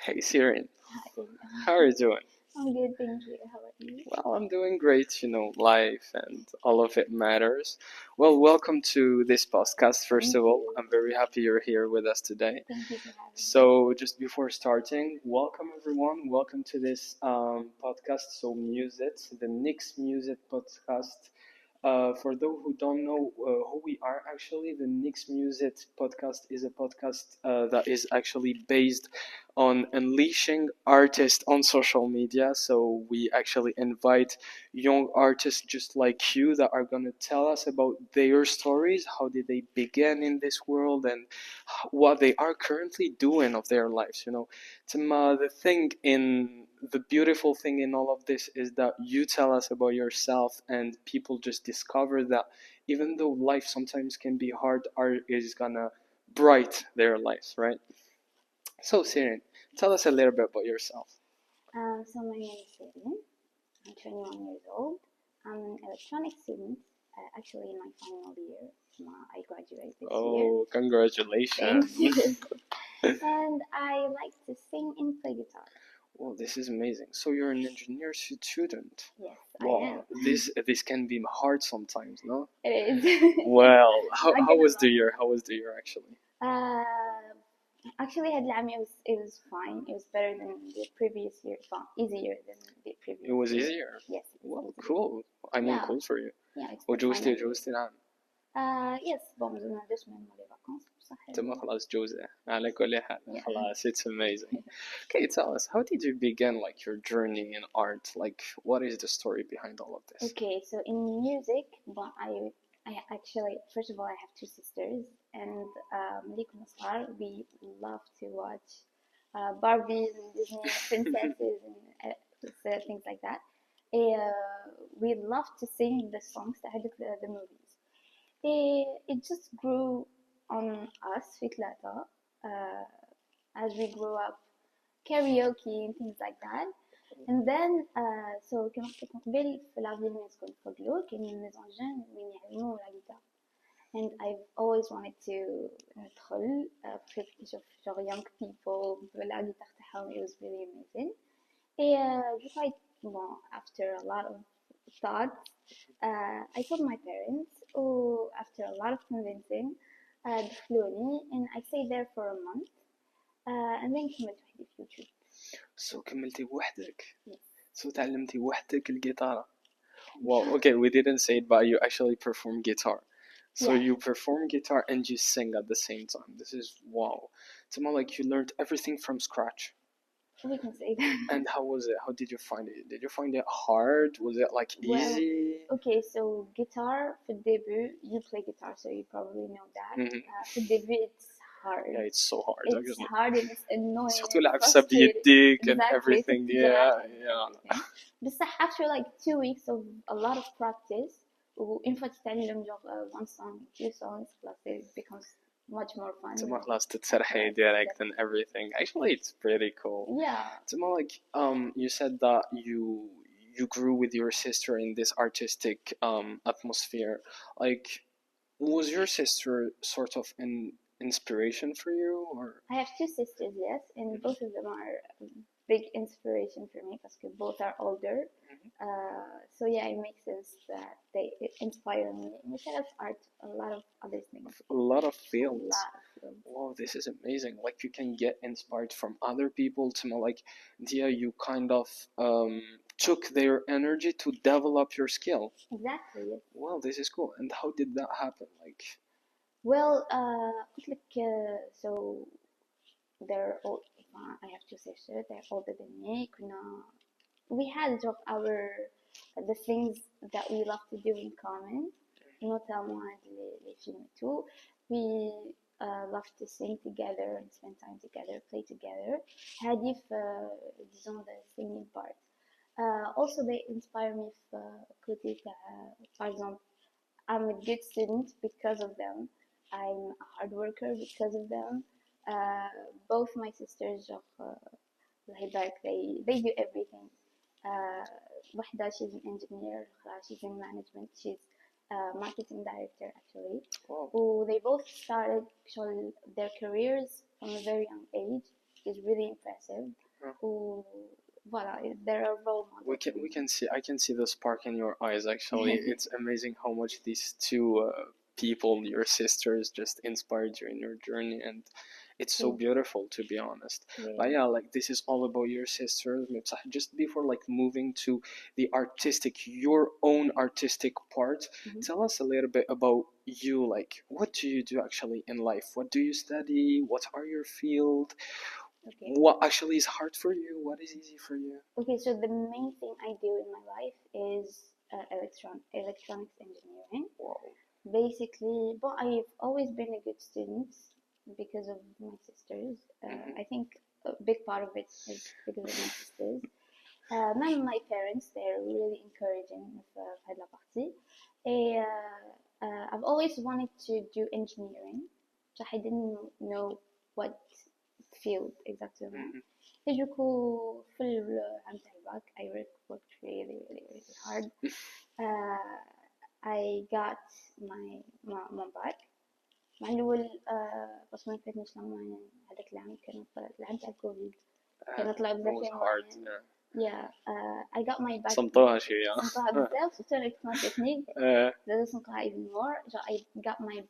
Hey Serine, Hi. how are you doing? I'm good, thank you. How about you? Well, I'm doing great. Life and all of it matters. Well, welcome to this podcast. First Thank of all, you. I'm very happy you're here with us today. Thank you for having me. So, just before starting, welcome everyone. Welcome to this podcast. So, Muse It, the NYX Muse It podcast. For those who don't know who we are, actually, the NYX Muse It podcast is a podcast that is actually based on unleashing artists on social media. So we actually invite young artists just like you that are going to tell us about their stories, how did they begin in this world, and what they are currently doing of their lives. Tima, the beautiful thing in all of this is that you tell us about yourself, and people just discover that even though life sometimes can be hard, art is gonna bright their lives, right? So, Sirin, tell us a little bit about yourself. So my name is Serine. I'm 21 years old. I'm an electronics student, actually in my final year. I graduate this year. Oh, congratulations. Thank you. And I like to sing and play guitar. Well, this is amazing. So you're an engineer student. Yes, I Wow, am. this can be hard sometimes, no? It is. Well, how, Not how gonna was the lie. year? How was the year actually? Actually, هاد العام it was fine. It was better than the previous year. Well, easier than the previous It was year. easier. Yes, it was Well, easier. cool. I mean, Yeah, cool for you. yeah, it's the وجوزتي final year. جوزتي العام. Yes, bon, زدنا 2 سemaines مع les vacances بصح تم خلاص جوزة على كل حال. yeah. خلاص, it's amazing. Okay, tell us, how did you begin like your journey in art? Like, what is the story behind all of this? Okay, so in music, bon, I actually, first of all, I have two sisters, and ملي كنا صغار, we love to watch Barbies and Disney princesses and things like that. We love to sing the songs that had the movies. It just grew on us في ثلاثة as we grew up, karaoke and things like that. And then so كما قلت لك من قبل في لا فيل نسكن في فولكلور كاينين ميزون جون وين يعلموا لا جيتار. And I've always wanted to ندخل بحيث نشوف genre young people بلا جيتار تاعهم. It was really amazing. Decided, well, after a lot of thoughts, I told my parents, oh, after a lot of convincing, دخلوني, and I stayed there for a month, and then كملت وحدي في يوتيوب. So كملتي وحدك. Yes. So تعلمتي وحدك الجيتار. Well, okay, we didn't say it, but you actually perform guitar. So Yeah. you perform guitar and you sing at the same time. This is wow. It's more like you learned everything from scratch. We can say that. And how was it? How did you find it? Did you find it hard? Was it like Well, easy? okay, so guitar في الدébut, you play guitar, so you probably know that. في الدébut, it's hard. Yeah, it's so hard. It's actually. hard and it's annoying. Surtout It's العفسة frustrating. بيديك and Exactly. everything. it's Yeah, and yeah. everything. بس after like 2 weeks of a lot of practice, وإن فات تتعلم genre one song, two songs, plus it becomes much more fun. It's more خلاص تتسرحي direct and everything. Actually, it's pretty cool. Yeah. It's more like you said that you grew with your sister in this artistic atmosphere. Like, was your sister sort of an inspiration for you, or? I have two sisters, yes, and both of them are big inspiration for me because both are older. So yeah, it makes sense that they inspire me. Instead of art, a lot of other things. A lot of fields. A lot of fields. Wow, this is amazing. Like, you can get inspired from other people to know, like, Dia, you kind of took their energy to develop your skill. Exactly. Yes. Wow, this is cool. And how did that happen? Like, well, قلت لك, so they're all, I have two sisters. They're older than me. We had our the things that we love to do in common. Notamment les films et tout. We love to sing together and spend time together, play together. هذه disons the singing part. Also they inspire me côté par exemple, I'm a good student because of them. I'm a hard worker because of them. Both my sisters, they do everything. واحدة she's an engineer, she's in management, she's marketing director actually. wow. They both started their careers from a very young age. is really impressive. Who, voilà, they're a role model. I can see the spark in your eyes. Actually, it's amazing how much these two people, your sisters, just inspired you in your journey, and it's so beautiful, to be honest. But yeah, like this is all about your sisters. Just before like moving to the artistic, your own artistic part, tell us a little bit about you. Like, what do you do actually in life? What do you study? What are your field? Okay. What actually is hard for you? What is easy for you? Okay, so the main thing I do in my life is electronics engineering. Wow. Basically, but I've always been a good student because of my sisters. I think a big part of it is because of my sisters. Même my parents, they're really encouraging في هاد la partie. Et I've always wanted to do engineering, so I didn't know what field exactement. Et du coup, في العام تاع الباك, I worked really hard. I got my back. مع الأول بس ما كانش لما هذاك العام كانت العام تاع الكوفيد كانت طلع بزاف يعني. Yeah, I got my back. صمتوها شوية. صمتوها بزاف سورتو الإلكترونيك تكنيك. زادو صمتوها even more. So I got my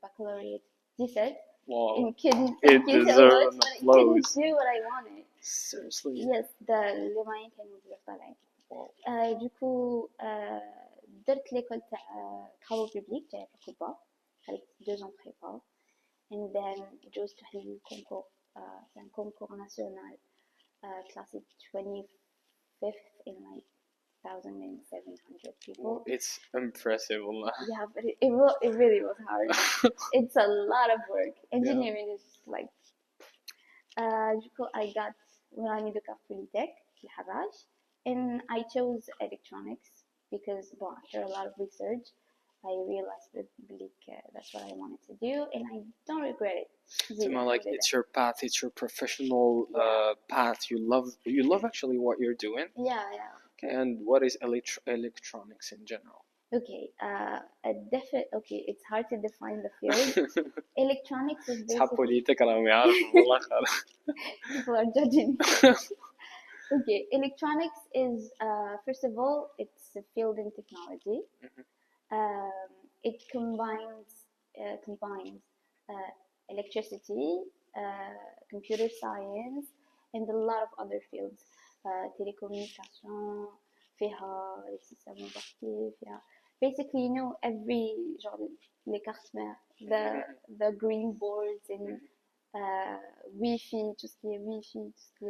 baccalaureate 17. Wow. And couldn't It deserves an applause. do what I wanted. Seriously. Yes, les moyens كانوا بزاف طالعين. Wow. Du coup, درت l'école تاع travaux publics تاع الحكومة. خدت 2 ans prépa. And then جوزت واحد الكونكور. C'est un concours national. Classed 25th in like 1,700 people. It's impressive, wallah. Yeah, but it really was hard. It's a lot of work. Engineering is like, I got وراني دوكا في بوليتك في الحراج, and I chose electronics because after a lot of research I realized that that's what I wanted to do, and I don't regret it. Like it's your path, it's your professional path. You love actually what you're doing. Yeah. Okay, and what is electronics in general? Okay, okay, it's hard to define the field. Electronics is basically people are judging. Okay, electronics is first of all, it's a field in technology. It combines electricity, computer science, and a lot of other fields. Telecommunication, فيها system embarqué, فيها basically, you know, every genre les cartes mères, the green boards and Wi-Fi, tout ce qui est Wi-Fi, tout ce qui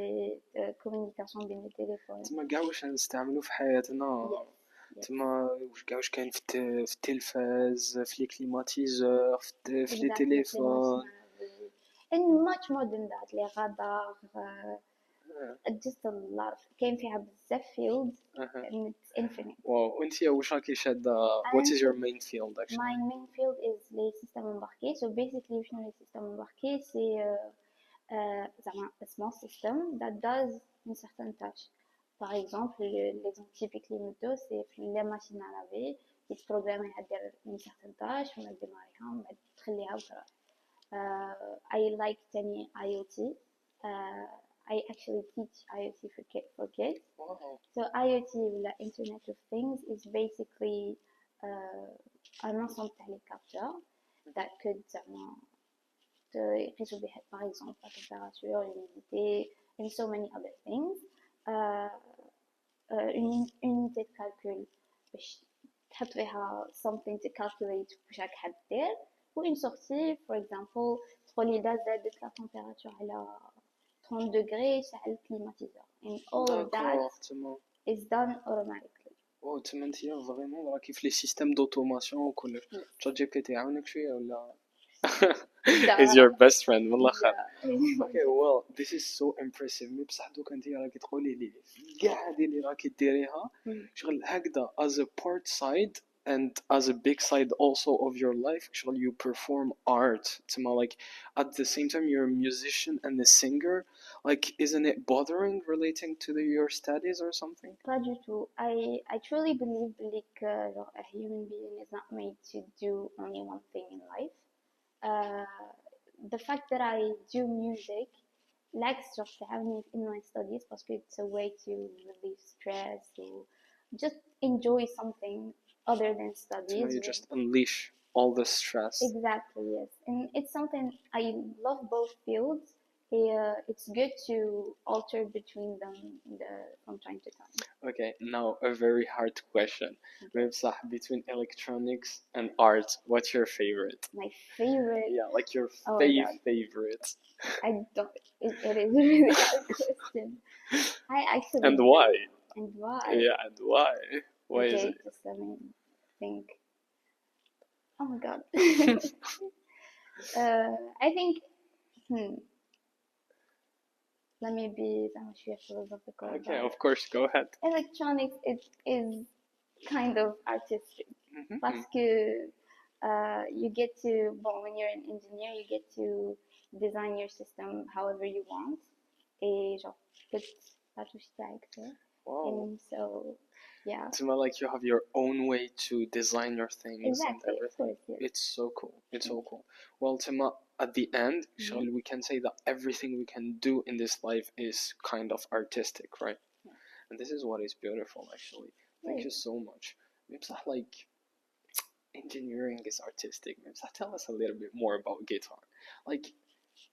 est communication بين les téléphones. تما كاع واش نستعملو في حياتنا. تما واش كاين في التلفاز، في لي كليماتيزور، في لي تليفون. And much more than that, les radars, just a lot of كاين فيها بزاف fields and it's infinite. Wow, وانت واش راكي شاده؟ What is your main field actually? My main field is les systèmes embarqués. So basically, شنو les systèmes embarqués? C'est زعما a small system that does une certaine tâche. Par exemple, l'exemple typique اللي نبدو c'est les machines à laver. يتبروغرامي يدير une certaine tâche ولا تديماريها ومن بعد تخليها وتروح. I like تاني IoT. I actually teach IoT for kids. Wow. So IoT, the Internet of Things, is basically un ensemble de capteurs that could résoudre, par exemple, la température, l'humidité, and so many other things. Une unité de calcul, تحط فيها something to calculate chaque حد دير, ou une sortie, for example, تقولي لا زادت la température على 30 degrés, c'est le climatiseur. And all of that is done automatically. واو تما نتيا فريمون راكي في لي سيستيم دوتوماسيون وكل شات جي بي تي عاونك شويه ولا is your best friend والله خير. Okay, well, this is so impressive. مي بصح دوك انت راكي تقولي لي كاع هادي اللي راكي ديريها شغل هكذا as a part side and as a big side also of your life شغل you perform art تما like at the same time you're a musician and a singer, like isn't it bothering relating to your studies or something? Pas du tout. I truly believe like a human being is not made to do only one thing in life. The fact that I do music likes genre تعاوني in my studies because it's a way to relieve stress, to just enjoy something other than So studies. you just unleash all the stress. Exactly, yes. And it's something I love both fields. It's good to alter between them from time to time. Okay, now a very hard question. Okay. Between electronics and art, what's your favorite? My favorite. Yeah, like your Oh my God. favorite. I don't. It is a really hard question. I actually And don't why? know. And why? Yeah, and why? Why is Okay, it? just let me think. Oh my God. I think. Hmm. Let me be شوية philosophical Okay, about of course, go ahead. electronics. It is kind of artistic. Parce que you get to, well, when you're an engineer, you get to design your system however you want. Et genre, put la touche tag, tu sais. Wow. And so, yeah. It's more like you have your own way to design your things Exactly, and of everything. course, yes. It's so cool. It's so cool. Well, Tima, at the end, Mhm. we can say that everything we can do in this life is kind of artistic, right? Yeah. And this is what is beautiful, actually. Thank you so much. Maybe like engineering is artistic. Maybe tell us a little bit more about guitar. Like,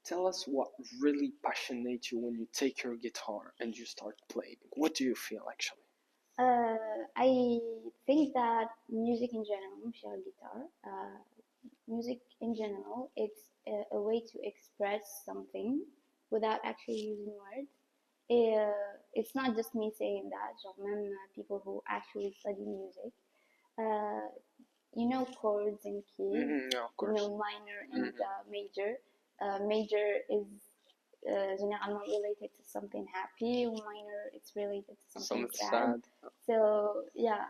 tell us what really passionates you when you take your guitar and you start playing. What do you feel actually? I think that music in general, مش guitar, music in general, it's a way to express something without actually using words. It's not just me saying that, genre même people who actually study music, uh, you know chords and keys, Yeah, of you course. know minor and major. Major is généralement related to something happy, minor it's related to something sad. So yeah,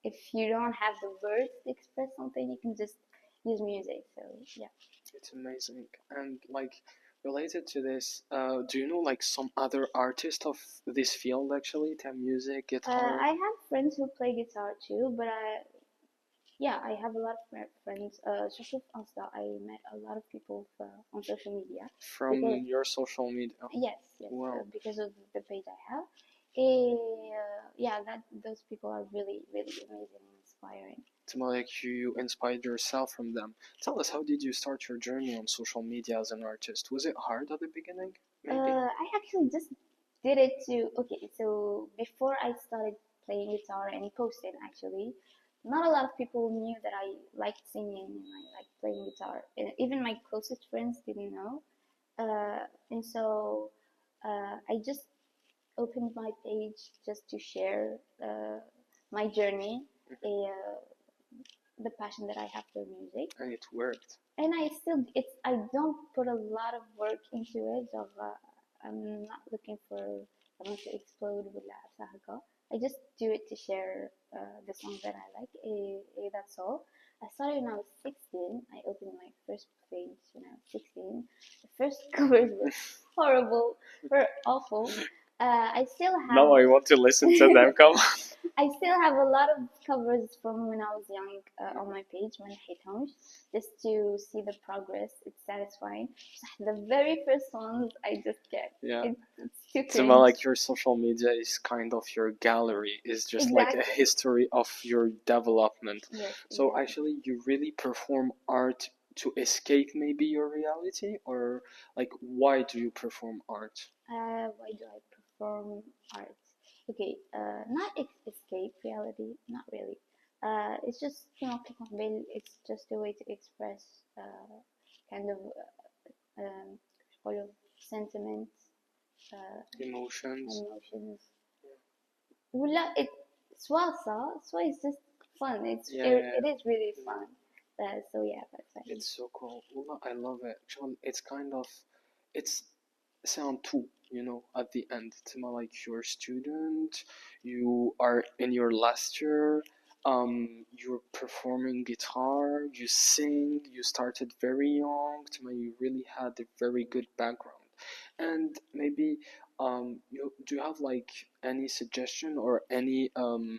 if you don't have the words to express something, you can just use music. So yeah. It's amazing. And like related to this, do you know like some other artists of this field actually? To music, guitar. I have friends who play guitar too, but yeah, I have a lot of friends. Surtout Insta, I met a lot of people on social media. From Because your social media. yes, yes, Wow. because of the page I have. Yeah, that those people are really, really amazing and inspiring. It's more like you inspired yourself from them. Tell us, how did you start your journey on social media as an artist? Was it hard at the beginning? Maybe. I actually just did it to, okay, so before I started playing guitar and posting actually, not a lot of people knew that I liked singing and I liked playing guitar. Even my closest friends didn't know. And so I just opened my page just to share my journey, uh, the passion that I have for music. And it worked. And I don't put a lot of work into it. I'm not looking for someone to explode with la. I just do it to share the songs that I like. That's all. I started when I was 16. I opened my first page when I was 16. The first covers were horrible, were awful. I still have. Now I want to listen to them. Come on. I still have a lot of covers from when I was young on my page, ما نحيتهمش, just to see the progress. It's satisfying. The very first ones I just get. Yeah. It's too It's cringe. more like your social media is kind of your gallery. It's just like a Exactly. history of your development. Yes, So exactly. actually, you really perform art to escape maybe your reality, or like why do you perform art? Why do I perform art? Okay, not escape reality, not really. It's just, it's just a way to express kind of sentiments, Emotions. emotions. ولا it soit it's just fun. It is really fun. So yeah, that's fine. It's so cool. Well, I love it. It's kind of, it's sound too, at the end. It's more like you're a student, you are in your last year, you're performing guitar, you sing, you started very young, you really had a very good background. And maybe, do you have like any suggestion or any un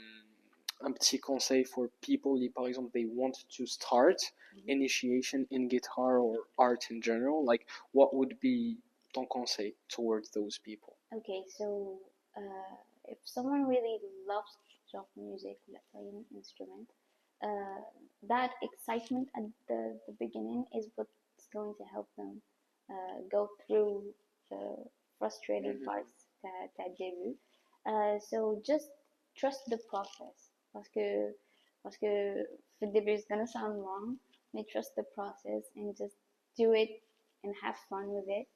petit conseil for people, par exemple, they want to start initiation in guitar or art in general? Like, what would be ton conseil towards those people? Okay, so if someone really loves genre music, like playing an instrument, uh, that excitement at the beginning is what's going to help them go through the frustrating parts that they do. So just trust the process. Parce que في début it's gonna sound long, but trust the process and just do it and have fun with it.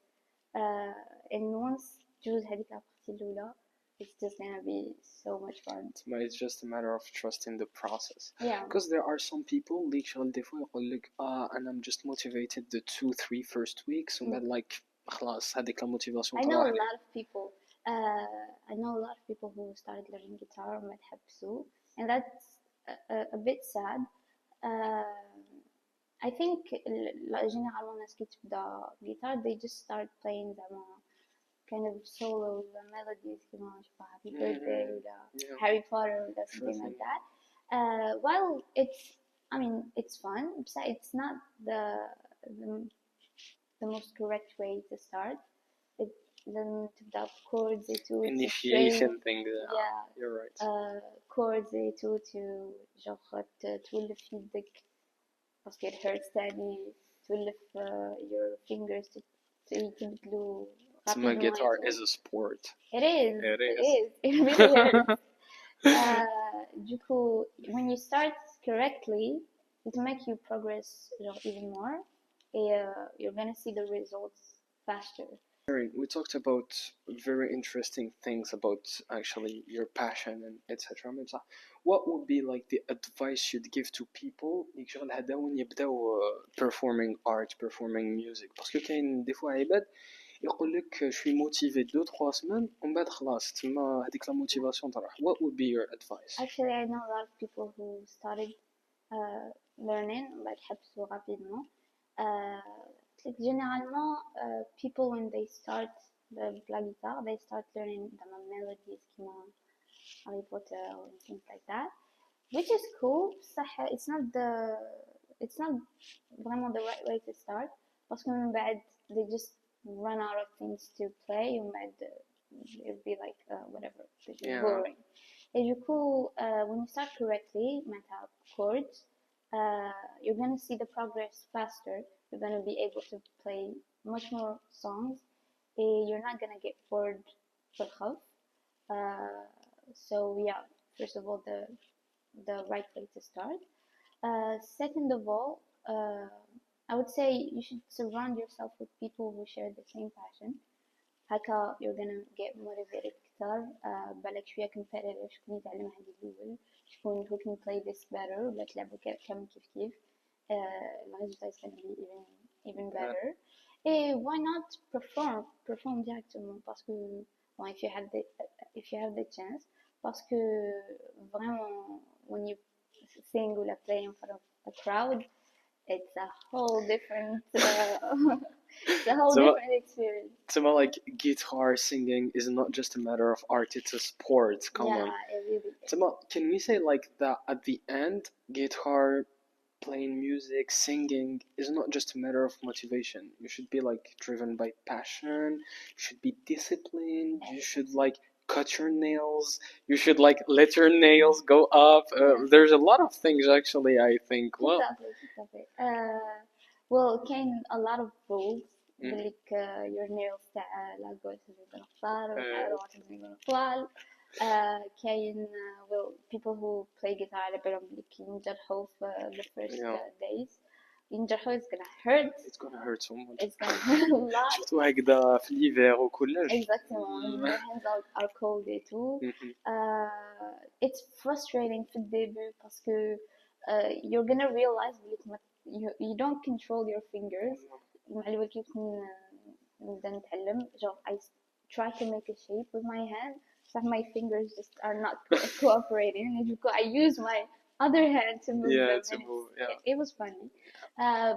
And once تجوز هذيك البارتي الأولى, it's just gonna be so much fun. It's just a matter of trusting the process. Yeah. Because there are some people اللي شغل des fois يقول لك and I'm just motivated the 2-3 first weeks ومن بعد like خلاص هذيك الموتيفاسيون I know a تروح. lot of people. I know a lot of people who started learning guitar وما تحبسوا, and that's a bit sad. I think généralement الناس كي تبدا guitar they just start playing زعما kind of solo melodies كيما نشوفها Happy Birthday ولا Harry Potter ولا something like that. While I mean it's fun, but it's not the most correct way to start. Then تبدا chords et tout. Initiation thing. Yeah. You're right. Chords et tout genre تولف يدك parce it hurts تاني تولف your fingers يتبدلوا My guitar is a sport. It is. It is. It really hurts. Du coup, when you start correctly, it will make you progress even more. You're gonna see the results faster. We talked about very interesting things about actually your passion and etc. What would be like the advice you'd give to people اللي شغل هذاون يبداو performing art, performing music؟ باسكو كاين دي فوا عباد يقول لك je suis motivé 2-3 semaines ومن بعد خلاص تما هذيك لا موتيفاسيون تروح. What would be your advice? Actually, I know a lot of people who started learning like حبسوا rapidement. Like généralement, people when they start la guitar, they start learning the melodies كيما Harry Potter or things like that, which is cool. It's not vraiment the right way to start parce que من بعد they just run out of things to play ومن بعد it'll be like whatever, it's just boring. Et du coup, when you start correctly, metal chords, you're gonna see the progress faster. You're gonna be able to play much more songs, and you're not gonna get bored for half. So yeah, first of all, the right way to start. Second of all, I would say you should surround yourself with people who share the same passion. هكا you're gonna get motivated أكتر. بالك شوية competitive شكون يتعلم هذه الأول شكون who can play this better ولا تلعبوا كامل كيف the result is gonna be even better. Et why not perform directement parce que bon, if you have the chance parce que vraiment when you sing or play in front of a crowd it's a whole different it's a whole different experience. So like guitar singing is not just a matter of art, it's a sport. Come on. It really is. So can we say like that at the end, guitar playing music, singing is not just a matter of motivation. You should be like driven by passion. You should be disciplined. You should like cut your nails. You should like let your nails go up. There's a lot of things actually. I think. Well, well, came a lot of rules. Like your nails تاع لا قوس يكونوا قصار والحيوانات يكونوا طوال. كاين well people who play guitar على بالهم اللي كي ينجرحوا في the first days ينجرحوا it's gonna hurt. It's gonna hurt so much. It's gonna hurt a lot. surtout هكذا في l'hiver وكلش. Exactement. Your hands are cold et tout. It's frustrating في الدébut parce que you're gonna realize you don't control your fingers. مع الوقت كي نبدا نتعلم genre I try to make a shape with my hand. Some of my fingers just are not cooperating. And I use my other hand to move them. It was funny.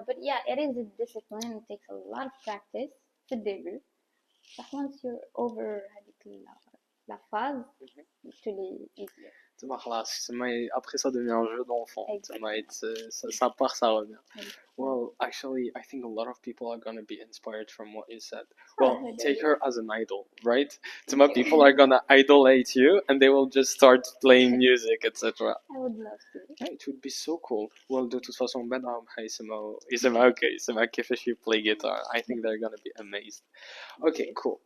But yeah, it is a discipline. It takes a lot of practice في الدébut. But once you're over هذيك la phase, it's really easier. تما خلاص تما après ça devient un jeu d'enfant تما Exactly. ça part ça revient. Exactly. Well, actually, I think a lot of people are gonna be inspired from what you said. Oh, Well, who take doesn't? her as an idol, right? Thank Tuma people you. are gonna idolate you and they will just start playing music, etc. I would love to. Yeah, it would be so cool. Well, de toute façon, بدهم يسمعوا كيفاش you play guitar. I think they're gonna be amazed. Okay, cool.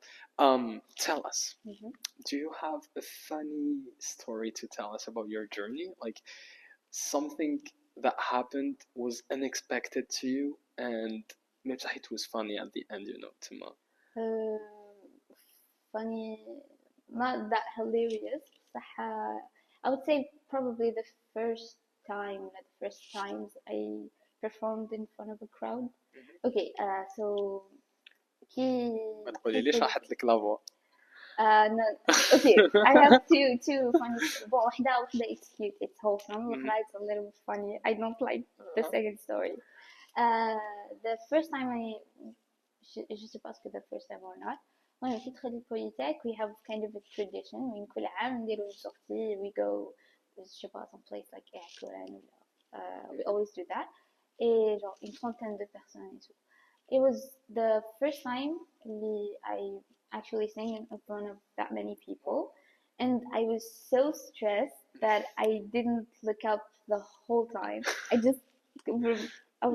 Tell us, Mhm. do you have a funny story to tell us about your journey? Like something that happened was unexpected to you and maybe it was funny at the end, Tuma. Uh, funny, not that hilarious. صح, I would say probably the first time, like the first times I performed in front of a crowd. Okay, so كي ما تقوليليش راحت لك لافوا. no, okay, I have two funny stories. Well, واحدة it's cute, it's wholesome. واحدة it's a little funny. I don't like the second story. The first time je sais pas ce que the first time or not. المهم في تخيل البوليتك we have kind of a tradition وين كل عام نديرو sortie we go je sais pas some place like Airclan we always do that et genre une trentaine de personnes et tout. It was the first time I actually sang in front of that many people and I was so stressed that I didn't look up the whole time. I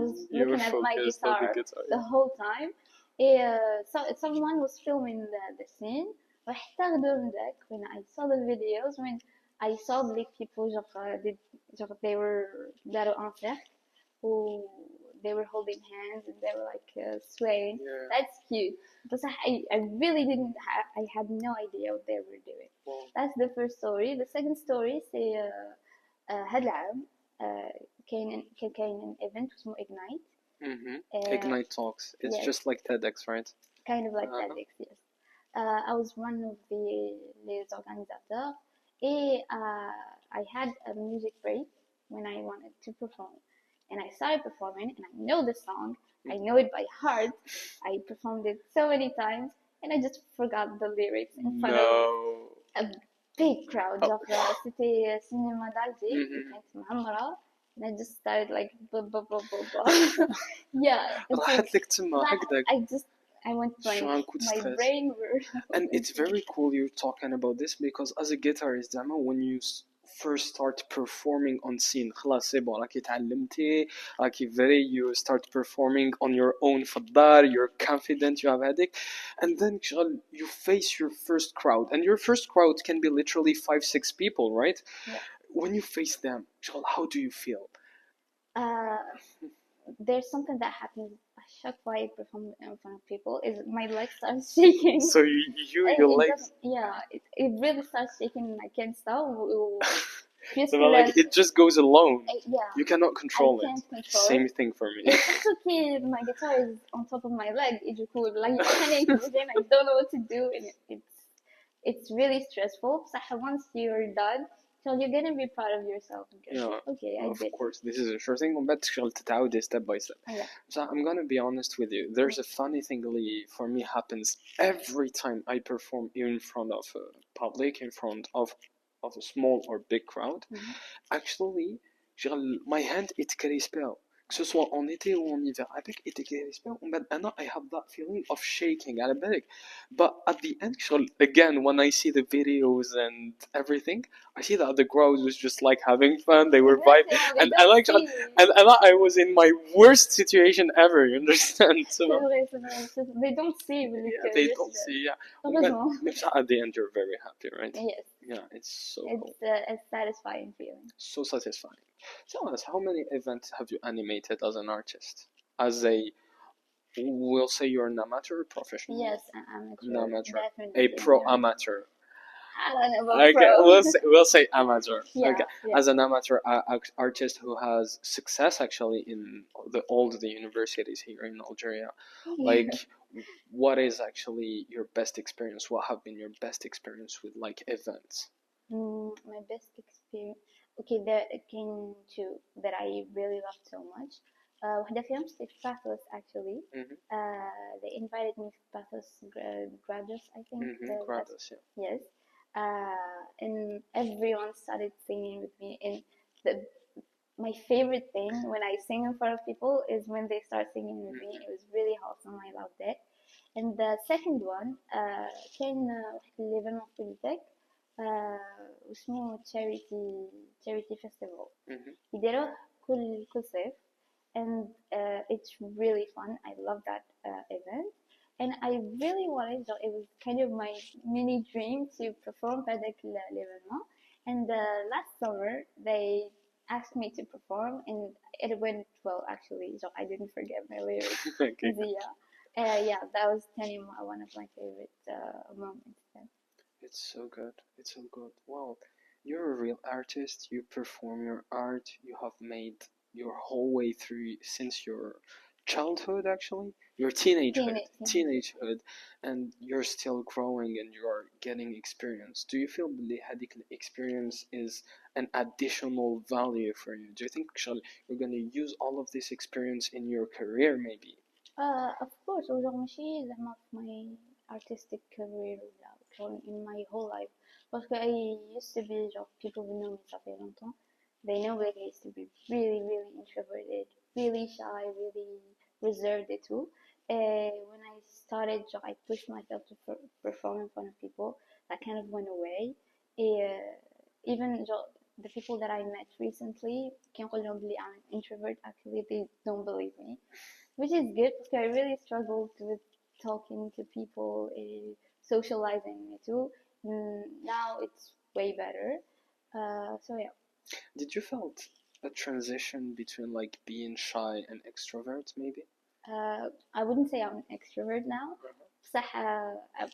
was looking at my guitar the whole time. So someone was filming the scene. وحتى غدوة من داك when I saw the videos when I saw the people they were داروا un cercle who they were holding hands and they were like swaying. Yeah. That's cute. But I really didn't I had no idea what they were doing. Well, That's the first story. The second story say هاد العام كاين an event اسمه Ignite. Ignite Talks. It's Yes, just like TEDx, right? kind of like TEDx, yes. I was one of les organisateurs et I had a music break when I wanted to perform. And I started performing and I know the song, I know it by heart. I performed it so many times and I just forgot the lyrics in front of a big crowd. genre c'était cinéma d'Alger, كانت معمرة. And I just started like blah blah blah blah blah. Yeah, it's like راحت لك تما that, هكذاك. I went like شو عنكو my stress. brain were And it's very cool you're talking about this because as a guitarist زعما when you first start performing on scene خلاص سي بون راكي تعلمتي راكي very you start performing on your own في الدار you're confident you have هذيك and then شغل you face your first crowd and your first crowd can be literally 5-6 people, right? Yeah. When you face them شغل how do you feel? There's something that happens. Shocked why I perform in front of people is my legs start shaking. So your legs it really starts shaking and I can't stop. so like it just goes alone. Yeah. You cannot control I can't it. control Same it. thing for me. It's okay. My guitar is on top of my leg. It's cool. Like I don't know what to do, and it's really stressful. So once you're done, so you're gonna be proud of yourself. Yeah, Okay, I of did. course, this is a sure thing. ومن بعد تشتغل تتعود step by step. Yeah. So I'm gonna be honest with you. There's a funny thing اللي for me happens every time I perform in front of a public, in front of a small or big crowd. Actually, my hand it crispe. Que ce soit en été ou en hiver, avec it crispe. ومن بعد أنا I have that feeling of shaking على بالك. But at the end, again, when I see the videos and everything, I see that the crowd was just like having fun. They were vibing, and I like, and I was in my worst situation ever. You understand? So, They don't see. yeah, they don't see. Yeah, but at the end, you're very happy, right? Yes. Yeah, it's so cool. It's a satisfying feeling. So satisfying. Tell us, how many events have you animated as an artist? As a, we'll say you're an amateur or professional? Yes, an amateur. Definitely. A pro amateur. I don't know about Okay, pro. we'll say amateur. Yeah, Okay, yeah. as an amateur artist who has success actually in all the universities here in Algeria, like what is actually your best experience? What have been your best experience with like events? My best experience. Okay, there came two that I really loved so much. واحدة فيهم في Pathos actually. They invited me to Pathos Graduates, I think. Graduates, yeah. Yes. and everyone started singing with me. And the my favorite thing when I sing in front of people is when they start singing with me. It was really awesome. I loved it. And the second one كان واحد الإيفينمون في بوليتك واسمه charity festival. يديروه كل صيف and it's really fun. I love that event. And I really wanted, so it was kind of my mini dream to perform at l'événement. And last summer, they asked me to perform, and it went well actually. So I didn't forget my lyrics. Okay. Yeah, that was kind of one of my favorite moments. Then. It's so good. It's so good. Well, you're a real artist. You perform your art. You have made your whole way through since your childhood, actually, your teenagehood, and you're still growing and you're getting experience. Do you feel the هذيك experience is an additional value for you? Do you think you're going to use all of this experience in your career, maybe? Of course, وجو ماشي زعما في my artistic career ولا شغل in my whole life. Parce que I used to be genre people who know me ça fait longtemps. They know that I used to be really, really introverted, really shy, really reserved et tout. When I started, genre, I pushed myself to perform in front of people. That kind of went away. Even genre, the people that I met recently, qui ont بلي I'm an introvert, actually they don't believe me. Which is good because I really struggled with talking to people and socializing too. Now it's way better. So yeah. Did you felt a transition between like being shy and extrovert, maybe? I wouldn't say I'm an extrovert now. بصح,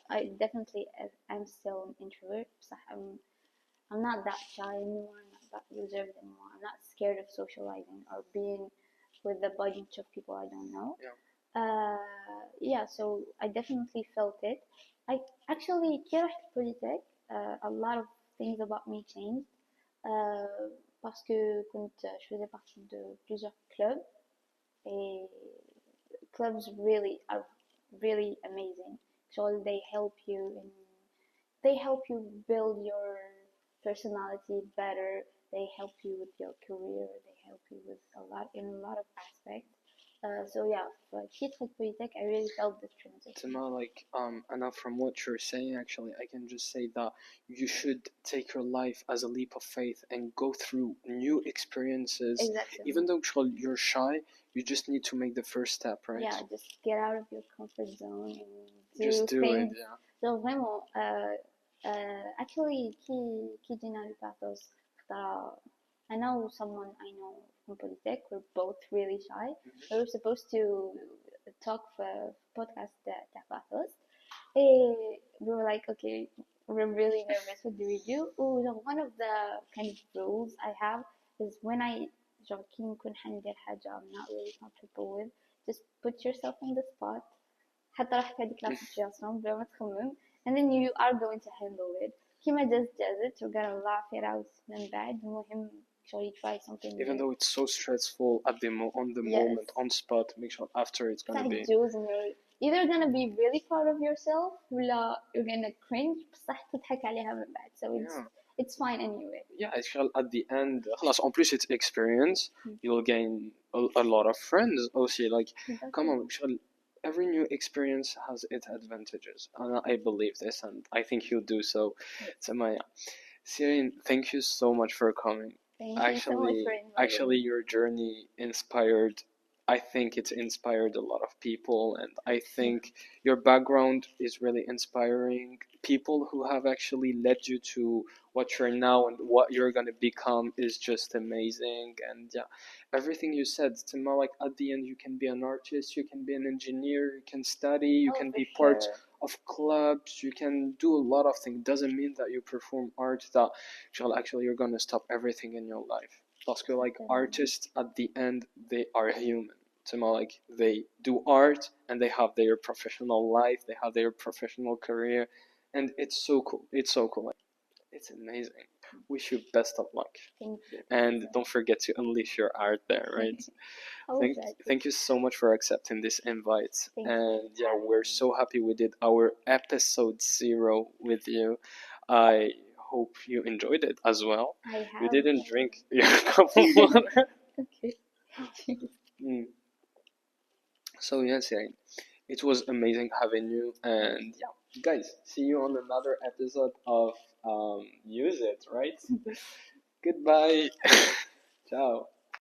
I definitely am still an introvert. بصح, I'm not that shy anymore. I'm not that reserved anymore. I'm not scared of socializing or being with a bunch of people I don't know. Yeah, so I definitely felt it. I actually كي رحت بوليتك a lot of things about me changed parce que je faisais partie de plusieurs clubs et clubs really are really amazing. So they help you build your personality better. They help you with your career. They help you with a lot of aspects. So yeah, for Kitrik Politek, I really felt this transition. Tima, like, and now from what you're saying, actually, I can just say that you should take your life as a leap of faith and go through new experiences. Exactly. Even though you're shy, you just need to make the first step, right? Yeah, just get out of your comfort zone and Just do things. it, yeah. So vraiment, actually, qui dit dans le pathos, I know someone I know from Polytech. We're both really shy. We were supposed to talk for podcast that pathos. And we were like, okay, we're really nervous. What do we do? Oh, so one of the kind of rules I have is when I genre كي نكون حندير حاجة I'm not really comfortable with, just put yourself on the spot. حتى راح هذيك لا situation بلا ما تخمم, and then you are going to handle it. كيما just does it, you're gonna laugh it out من بعد. المهم you try something Even new. though it's so stressful at the on the moment, on spot, make sure after it's gonna be. And you're either gonna be really proud of yourself ولا you're gonna cringe بصح تضحك عليها من بعد. So it's fine anyway. Yeah, actually, at the end, خلاص, en plus it's experience. You'll gain a lot of friends also. Like, come on, every new experience has its advantages. And I believe this, and I think you'll do so. So, Maya, Serine, thank you so much for coming. Thank you so much for inviting Actually, me. your journey inspired. I think it's inspired a lot of people, and I think your background is really inspiring. People who have actually led you to what you're now and what you're gonna become is just amazing. And yeah, everything you said, Tima, like at the end, you can be an artist, you can be an engineer, you can study, you can be part of clubs, you can do a lot of things. Doesn't mean that you perform art that actually you're gonna stop everything in your life. Parce que like artists at the end, they are human. Like they do art and they have their professional life, they have their professional career, and it's so cool. It's so cool. It's amazing. Wish you best of luck. Thank you. And don't forget to unleash your art there, right? Thank, thank you so much for accepting this invite. And yeah, we're so happy we did our episode 0 with you. I hope you enjoyed it as well. I have. You didn't drink your cup of water. Okay. Mm. So yes, yeah, it was amazing having you. And yeah, guys, see you on another episode of Use It, right? Goodbye. Ciao.